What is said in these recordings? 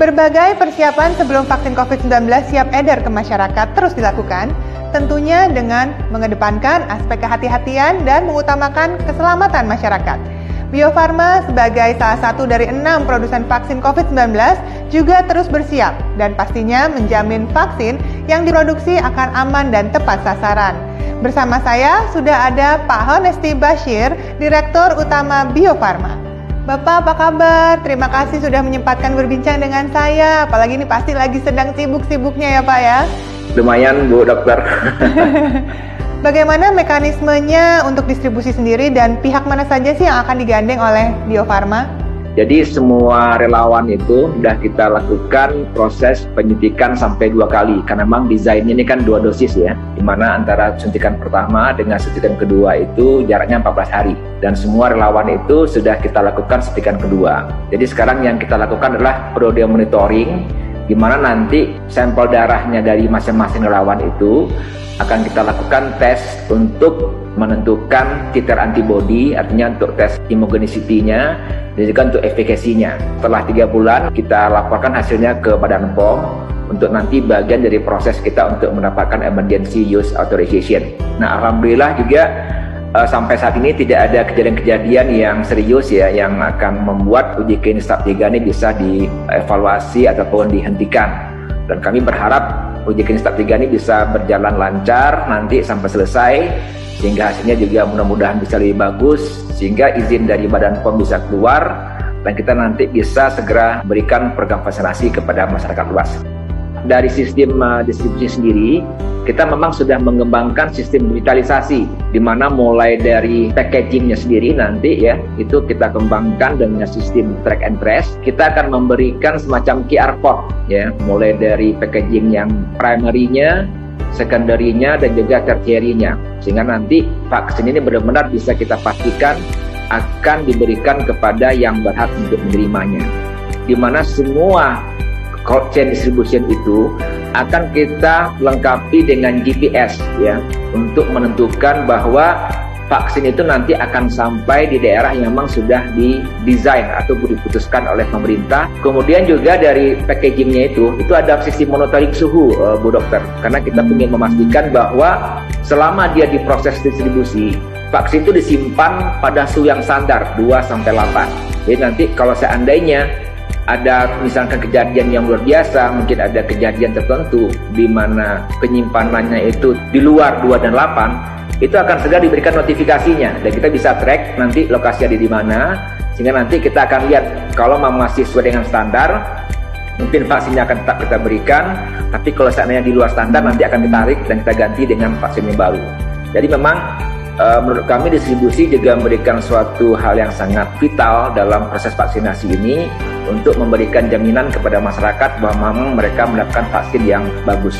Berbagai persiapan sebelum vaksin COVID-19 siap edar ke masyarakat terus dilakukan, tentunya dengan mengedepankan aspek kehati-hatian dan mengutamakan keselamatan masyarakat. Bio Farma sebagai salah satu dari 6 produsen vaksin COVID-19 juga terus bersiap dan pastinya menjamin vaksin yang diproduksi akan aman dan tepat sasaran. Bersama saya sudah ada Pak Honesti Bashir, Direktur Utama Bio Farma. Bapak, apa kabar? Terima kasih sudah menyempatkan berbincang dengan saya. Apalagi ini pasti lagi sedang sibuk-sibuknya ya Pak ya? Lumayan Bu Dokter. Bagaimana mekanismenya untuk distribusi sendiri dan pihak mana saja sih yang akan digandeng oleh Bio Farma? Jadi semua relawan itu sudah kita lakukan proses penyuntikan sampai 2 kali. Karena memang desainnya ini kan 2 dosis ya. Di mana antara suntikan pertama dengan suntikan kedua itu jaraknya 14 hari. Dan semua relawan itu sudah kita lakukan suntikan kedua. Jadi sekarang yang kita lakukan adalah periode monitoring, di mana nanti sampel darahnya dari masing-masing relawan itu akan kita lakukan tes untuk menentukan titer antibody, artinya untuk tes immunogenicity-nya dan juga untuk efikasinya. Setelah 3 bulan kita laporkan hasilnya ke Badan POM untuk nanti bagian dari proses kita untuk mendapatkan emergency use authorization. Nah, alhamdulillah juga sampai saat ini tidak ada kejadian-kejadian yang serius ya yang akan membuat uji klinis tahap 3 ini bisa dievaluasi ataupun dihentikan. Dan kami berharap uji klinis tahap 3 ini bisa berjalan lancar nanti sampai selesai, sehingga hasilnya juga mudah-mudahan bisa lebih bagus, sehingga izin dari Badan POM bisa keluar dan kita nanti bisa segera berikan program vaksinasi kepada masyarakat luas. Dari sistem distribusi sendiri, kita memang sudah mengembangkan sistem digitalisasi, di mana mulai dari packagingnya sendiri nanti ya, itu kita kembangkan dengan sistem track and trace. Kita akan memberikan semacam QR code ya, mulai dari packaging yang primary-nya, secondary-nya, dan juga tertiary-nya. Sehingga nanti vaksin ini benar-benar bisa kita pastikan akan diberikan kepada yang berhak untuk menerimanya. Di mana semua cold chain distribution itu akan kita lengkapi dengan GPS ya, untuk menentukan bahwa vaksin itu nanti akan sampai di daerah yang memang sudah didesain atau diputuskan oleh pemerintah. Kemudian juga dari packagingnya itu ada sistem monitoring suhu Bu Dokter, karena kita ingin memastikan bahwa selama dia diproses distribusi, vaksin itu disimpan pada suhu yang standar 2-8. Jadi nanti kalau seandainya ada misalkan kejadian yang luar biasa, mungkin ada kejadian tertentu di mana penyimpanannya itu di luar 2 dan 8, itu akan segera diberikan notifikasinya dan kita bisa track nanti lokasi ada di mana, sehingga nanti kita akan lihat kalau masih sesuai dengan standar, mungkin vaksinnya akan tetap kita berikan, tapi kalau seandainya di luar standar nanti akan ditarik dan kita ganti dengan vaksin yang baru. Jadi memang menurut kami distribusi juga memberikan suatu hal yang sangat vital dalam proses vaksinasi ini untuk memberikan jaminan kepada masyarakat bahwa memang mereka mendapatkan vaksin yang bagus.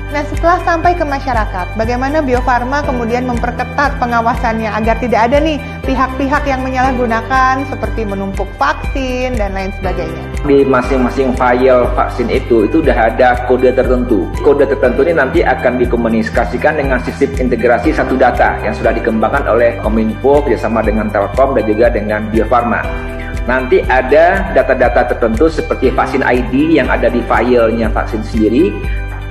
Nah, setelah sampai ke masyarakat, bagaimana Bio Farma kemudian memperketat pengawasannya agar tidak ada nih pihak-pihak yang menyalahgunakan seperti menumpuk vaksin dan lain sebagainya? Di masing-masing file vaksin itu sudah ada kode tertentu. Kode tertentu ini nanti akan dikomunikasikan dengan sistem integrasi satu data yang sudah dikembangkan oleh Kominfo bersama dengan Telkom dan juga dengan Bio Farma. Nanti ada data-data tertentu seperti vaksin ID yang ada di filenya vaksin sendiri,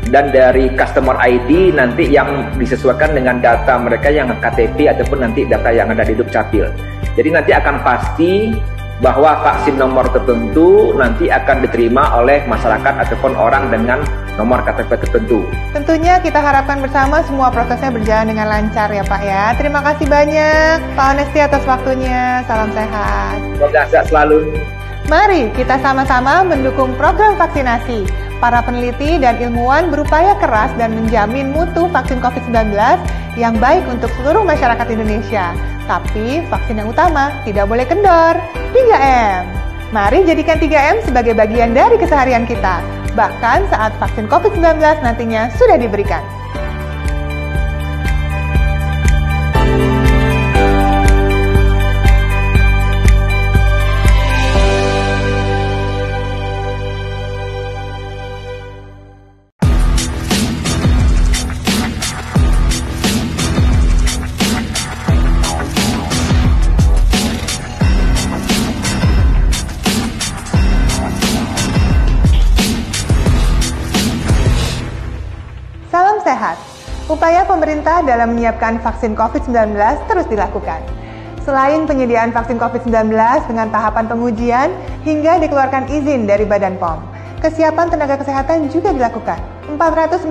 dan dari customer ID nanti yang disesuaikan dengan data mereka yang KTP ataupun nanti data yang ada di Dukcapil. Jadi nanti akan pasti bahwa vaksin nomor tertentu nanti akan diterima oleh masyarakat ataupun orang dengan nomor KTP tertentu. Tentunya kita harapkan bersama semua prosesnya berjalan dengan lancar ya Pak ya. Terima kasih banyak Pak Honesti atas waktunya. Salam sehat. Semoga sehat selalu. Mari kita sama-sama mendukung program vaksinasi. Para peneliti dan ilmuwan berupaya keras dan menjamin mutu vaksin COVID-19 yang baik untuk seluruh masyarakat Indonesia. Tapi vaksin yang utama tidak boleh kendor. 3M. Mari jadikan 3M sebagai bagian dari keseharian kita. Bahkan saat vaksin COVID-19 nantinya sudah diberikan. sehat. Upaya pemerintah dalam menyiapkan vaksin COVID-19 terus dilakukan. Selain penyediaan vaksin COVID-19 dengan tahapan pengujian hingga dikeluarkan izin dari Badan POM, kesiapan tenaga kesehatan juga dilakukan. 440.000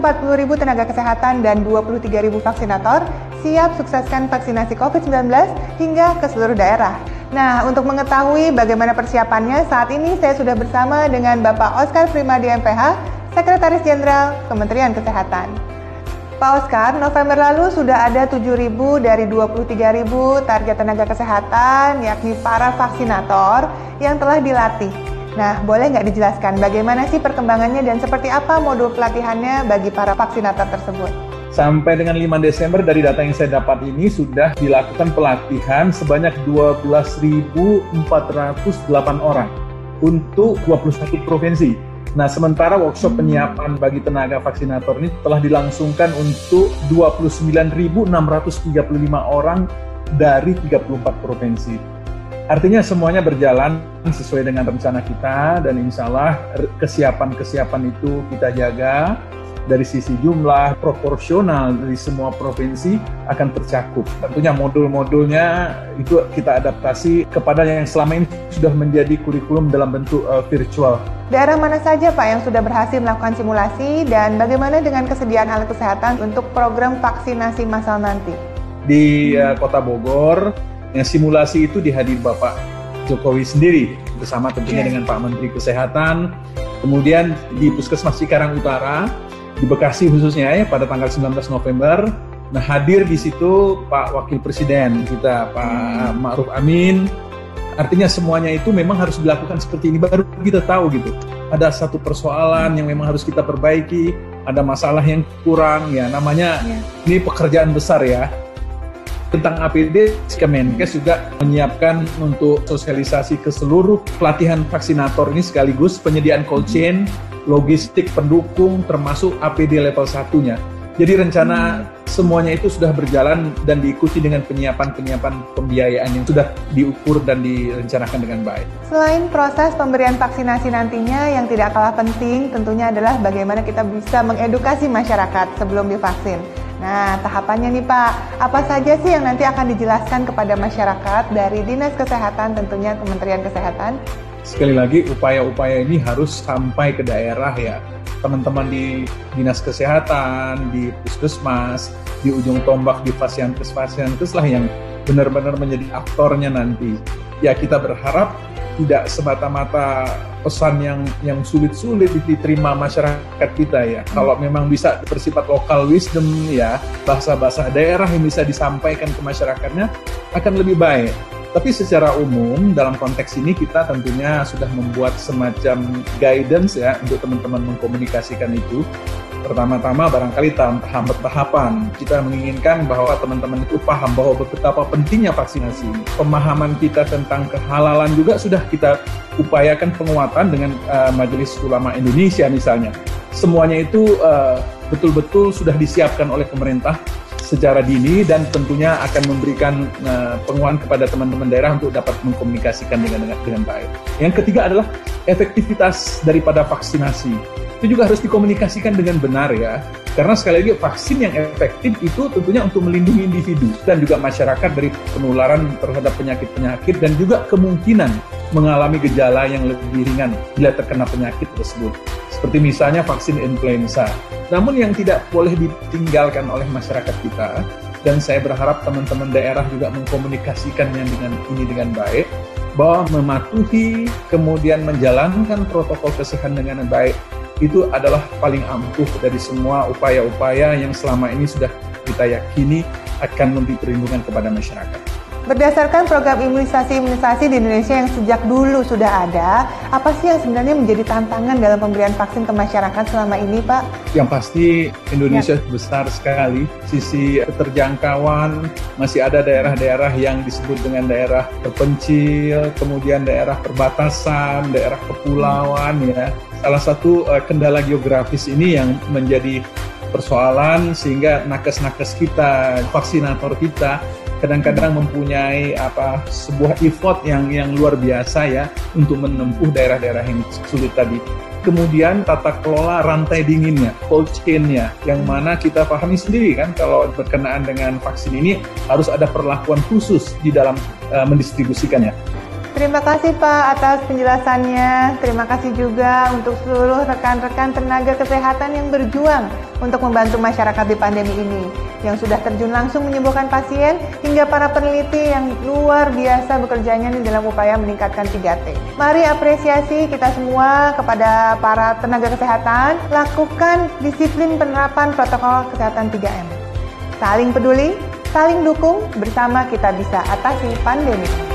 tenaga kesehatan dan 23.000 vaksinator siap sukseskan vaksinasi COVID-19 hingga ke seluruh daerah. Nah, untuk mengetahui bagaimana persiapannya, saat ini saya sudah bersama dengan Bapak Oscar Primadi MPH, Sekretaris Jenderal Kementerian Kesehatan. Pak Oscar, November lalu sudah ada 7.000 dari 23.000 target tenaga kesehatan, yakni para vaksinator yang telah dilatih. Nah, boleh nggak dijelaskan bagaimana sih perkembangannya dan seperti apa modul pelatihannya bagi para vaksinator tersebut? Sampai dengan 5 Desember dari data yang saya dapat ini sudah dilakukan pelatihan sebanyak 12.408 orang untuk 21 provinsi. Nah, sementara workshop penyiapan bagi tenaga vaksinator ini telah dilangsungkan untuk 29.635 orang dari 34 provinsi. Artinya semuanya berjalan sesuai dengan rencana kita dan insya Allah kesiapan itu kita jaga. Dari sisi jumlah proporsional dari semua provinsi akan tercakup. Tentunya modul-modulnya itu kita adaptasi kepada yang selama ini sudah menjadi kurikulum dalam bentuk virtual. Daerah mana saja Pak yang sudah berhasil melakukan simulasi dan bagaimana dengan kesediaan alat kesehatan untuk program vaksinasi massal nanti? Di Kota Bogor, yang simulasi itu dihadiri Bapak Jokowi sendiri bersama tentunya dengan Pak Menteri Kesehatan. Kemudian di Puskesmas Cikarang Utara, di Bekasi khususnya ya pada tanggal 19 November. Nah, hadir di situ Pak Wakil Presiden kita, Pak Ma'ruf Amin. Artinya semuanya itu memang harus dilakukan seperti ini, baru kita tahu gitu. Ada satu persoalan yang memang harus kita perbaiki, ada masalah yang kurang ya, namanya ini pekerjaan besar ya. Tentang APD, Kemenkes juga menyiapkan untuk sosialisasi ke seluruh pelatihan vaksinator ini sekaligus penyediaan cold chain, logistik pendukung termasuk APD level 1-nya. Jadi rencana semuanya itu sudah berjalan dan diikuti dengan penyiapan pembiayaan yang sudah diukur dan direncanakan dengan baik. Selain proses pemberian vaksinasi nantinya yang tidak kalah penting tentunya adalah bagaimana kita bisa mengedukasi masyarakat sebelum divaksin. Nah, tahapannya nih Pak, apa saja sih yang nanti akan dijelaskan kepada masyarakat dari Dinas Kesehatan tentunya Kementerian Kesehatan? Sekali lagi, upaya-upaya ini harus sampai ke daerah ya. Teman-teman di Dinas Kesehatan, di Puskesmas, di ujung tombak di Fasiankes lah yang benar-benar menjadi aktornya nanti. Ya, kita berharap tidak semata-mata pesan yang sulit-sulit diterima masyarakat kita ya. Kalau memang bisa bersifat local wisdom ya, bahasa-bahasa daerah yang bisa disampaikan ke masyarakatnya akan lebih baik. Tapi secara umum dalam konteks ini kita tentunya sudah membuat semacam guidance ya untuk teman-teman mengkomunikasikan itu. Pertama-tama barangkali tahapan kita menginginkan bahwa teman-teman itu paham bahwa betapa pentingnya vaksinasi. Pemahaman kita tentang kehalalan juga sudah kita upayakan penguatan dengan Majelis Ulama Indonesia misalnya. Semuanya itu betul-betul sudah disiapkan oleh pemerintah secara dini dan tentunya akan memberikan penguatan kepada teman-teman daerah untuk dapat mengkomunikasikan dengan baik. Yang ketiga adalah efektivitas daripada vaksinasi. Itu juga harus dikomunikasikan dengan benar ya. Karena sekali lagi vaksin yang efektif itu tentunya untuk melindungi individu dan juga masyarakat dari penularan terhadap penyakit-penyakit dan juga kemungkinan mengalami gejala yang lebih ringan bila terkena penyakit tersebut. Seperti misalnya vaksin influenza. Namun yang tidak boleh ditinggalkan oleh masyarakat kita, dan saya berharap teman-teman daerah juga mengkomunikasikannya dengan baik, bahwa mematuhi kemudian menjalankan protokol kesehatan dengan baik itu adalah paling ampuh dari semua upaya-upaya yang selama ini sudah kita yakini akan memberi perlindungan kepada masyarakat. Berdasarkan program imunisasi di Indonesia yang sejak dulu sudah ada, apa sih yang sebenarnya menjadi tantangan dalam pemberian vaksin ke masyarakat selama ini, Pak? Yang pasti Indonesia besar sekali, sisi keterjangkauan, masih ada daerah-daerah yang disebut dengan daerah terpencil, kemudian daerah perbatasan, daerah kepulauan ya. Salah satu kendala geografis ini yang menjadi persoalan sehingga nakes-nakes kita, vaksinator kita kadang-kadang mempunyai sebuah effort yang luar biasa ya untuk menempuh daerah-daerah yang sulit tadi. kemudian tata kelola rantai dinginnya, cold chain-nya, yang mana kita pahami sendiri kan kalau berkenaan dengan vaksin ini harus ada perlakuan khusus di dalam mendistribusikannya. Terima kasih Pak atas penjelasannya. Terima kasih juga untuk seluruh rekan-rekan tenaga kesehatan yang berjuang untuk membantu masyarakat di pandemi ini, yang sudah terjun langsung menyembuhkan pasien, hingga para peneliti yang luar biasa bekerjanya dalam upaya meningkatkan 3T. Mari apresiasi kita semua kepada para tenaga kesehatan, lakukan disiplin penerapan protokol kesehatan 3M. Saling peduli, saling dukung, bersama kita bisa atasi pandemi.